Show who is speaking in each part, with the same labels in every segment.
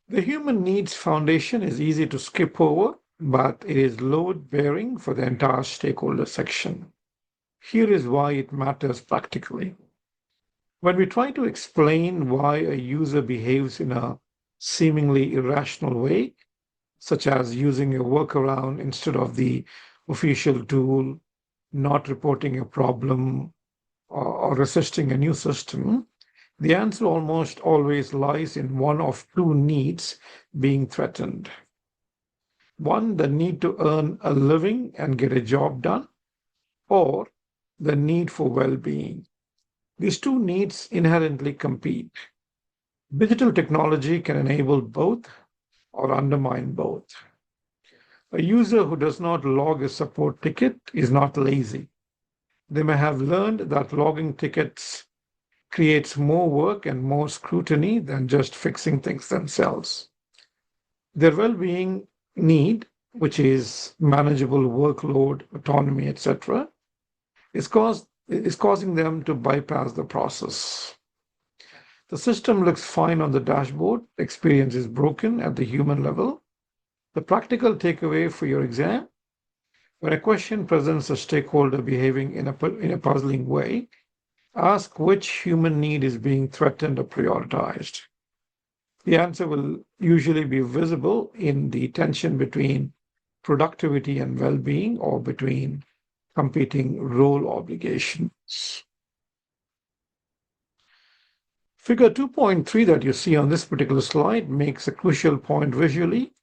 Speaker 1: The human needs foundation is easy to skip over, but it is load-bearing for the entire stakeholder section. Here is why it matters practically. When we try to explain why a user behaves in a seemingly irrational way, such as using a workaround instead of the official tool, not reporting a problem, or resisting a new system, the answer almost always lies in one of two needs being threatened. One, the need to earn a living and get a job done, or the need for well being. These two needs inherently compete. Digital technology can enable both or undermine both. A user who does not log a support ticket is not lazy. They may have learned that logging tickets creates more work and more scrutiny than just fixing things themselves. Their well being need, which is manageable workload, autonomy, etc., is causing them to bypass the process. The system looks fine on the dashboard, experience is broken at the human level. The practical takeaway for your exam: when a question presents a stakeholder behaving in a puzzling way, ask which human need is being threatened or prioritized. The answer will usually be visible in the tension between productivity and well being or between competing role obligations. Figure 2.3 that you see on this particular slide makes a crucial point visually.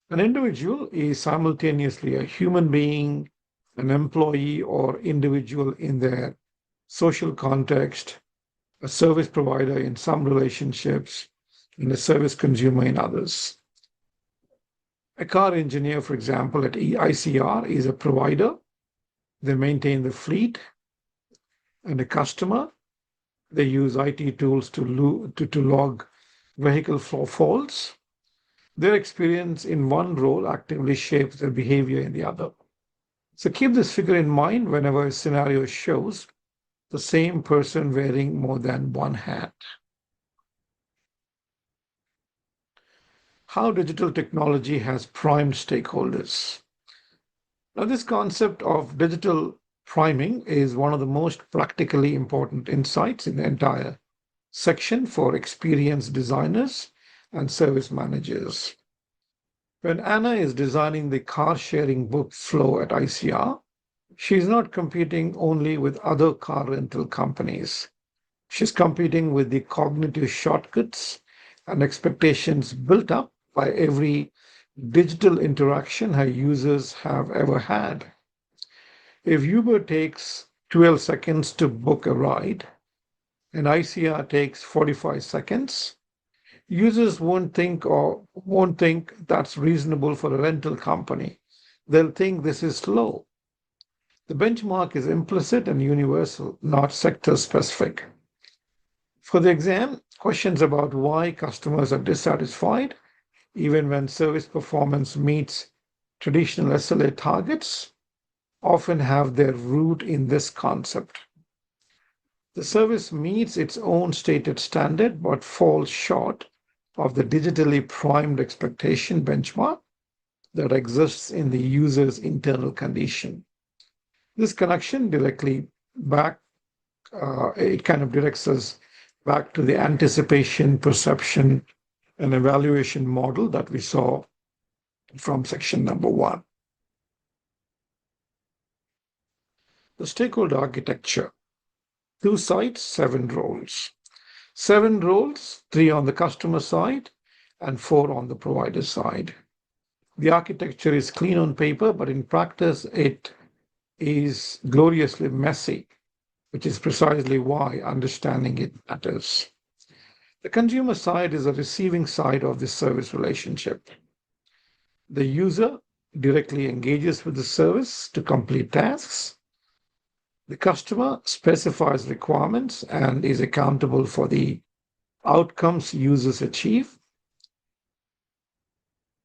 Speaker 1: An individual is simultaneously a human being, an employee or individual in their social context, a service provider in some relationships, and a service consumer in others. A car engineer, for example, at ICR is a provider. They maintain the fleet, and a customer. They use IT tools to log vehicle faults. Their experience in one role actively shapes their behavior in the other. So keep this figure in mind whenever a scenario shows the same person wearing more than one hat. How digital technology has primed stakeholders. Now, this concept of digital priming is one of the most practically important insights in the entire section for experienced designers and service managers. When Anna is designing the car sharing book flow at ICR, she's not competing only with other car rental companies. She's competing with the cognitive shortcuts and expectations built up by every digital interaction her users have ever had. If Uber takes 12 seconds to book a ride and ICR takes 45 seconds, users won't think that's reasonable for a rental company. They'll think this is slow. The benchmark is implicit and universal, not sector specific. For the exam, questions about why customers are dissatisfied, even when service performance meets traditional SLA targets, often have their root in this concept. The service meets its own stated standard but falls short of the digitally primed expectation benchmark that exists in the user's internal condition. This connection it kind of directs us back to the anticipation, perception, and evaluation model that we saw from section number 1. The stakeholder architecture: 2 sides, 7 roles. 7 roles, 3 on the customer side and 4 on the provider side. The architecture is clean on paper, but in practice, it is gloriously messy, which is precisely why understanding it matters. The consumer side is the receiving side of this service relationship. The user directly engages with the service to complete tasks. The customer specifies requirements and is accountable for the outcomes users achieve.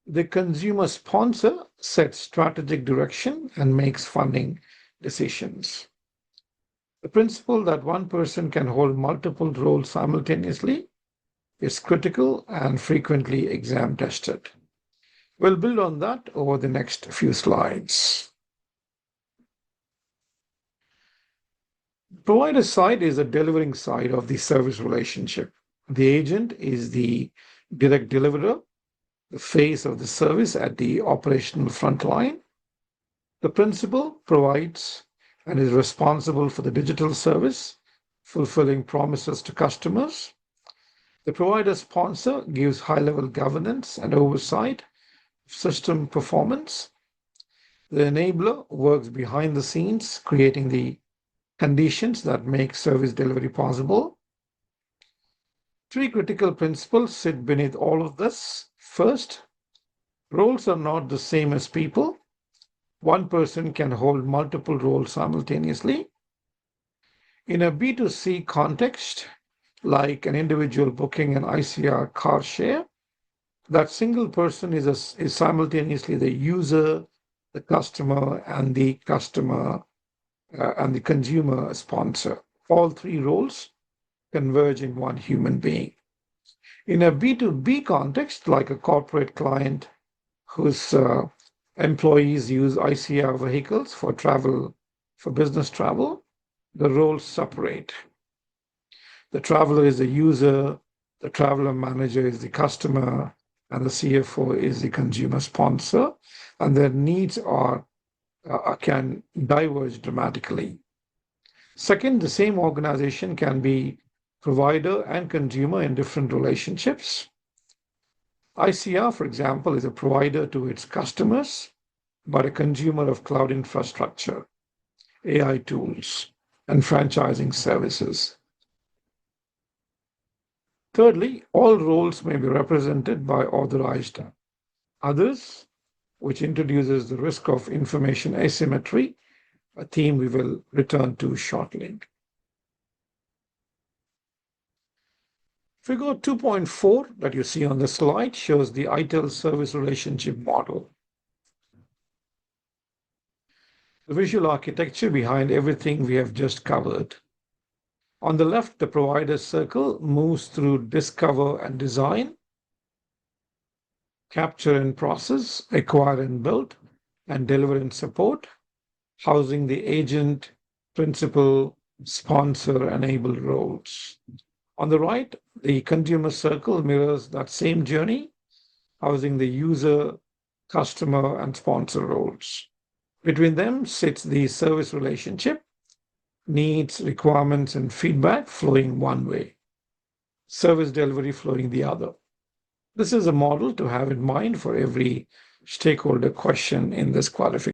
Speaker 1: The consumer sponsor sets strategic direction and makes funding decisions. The principle that one person can hold multiple roles simultaneously It's critical and frequently exam tested. We'll build on that over the next few slides. Provider side is the delivering side of the service relationship. The agent is the direct deliverer, the face of the service at the operational front line. The principal provides and is responsible for the digital service, fulfilling promises to customers. The provider sponsor gives high-level governance and oversight of system performance. The enabler works behind the scenes, creating the conditions that make service delivery possible. Three critical principles sit beneath all of this. First, roles are not the same as people. One person can hold multiple roles simultaneously. In a B2C context, like an individual booking an ICR car share, that single person is simultaneously the user, the customer, and the consumer sponsor. All three roles converge in one human being. In a B2B context, like a corporate client whose employees use ICR vehicles for travel, for business travel, the roles separate. The traveler is the user, the traveler manager is the customer, and the CFO is the consumer sponsor, and their needs can diverge dramatically. Second, the same organization can be provider and consumer in different relationships. ICR, for example, is a provider to its customers, but a consumer of cloud infrastructure, AI tools, and franchising services. Thirdly, all roles may be represented by authorized others, which introduces the risk of information asymmetry, a theme we will return to shortly. Figure 2.4 that you see on the slide shows the ITIL service relationship model. The visual architecture behind everything we have just covered. On the left, the provider circle moves through discover and design, capture and process, acquire and build, and deliver and support, housing the agent, principal, sponsor, enable roles. On the right, the consumer circle mirrors that same journey, housing the user, customer, and sponsor roles. Between them sits the service relationship, needs, requirements, and feedback flowing one way, service delivery flowing the other. This is a model to have in mind for every stakeholder question in this qualification.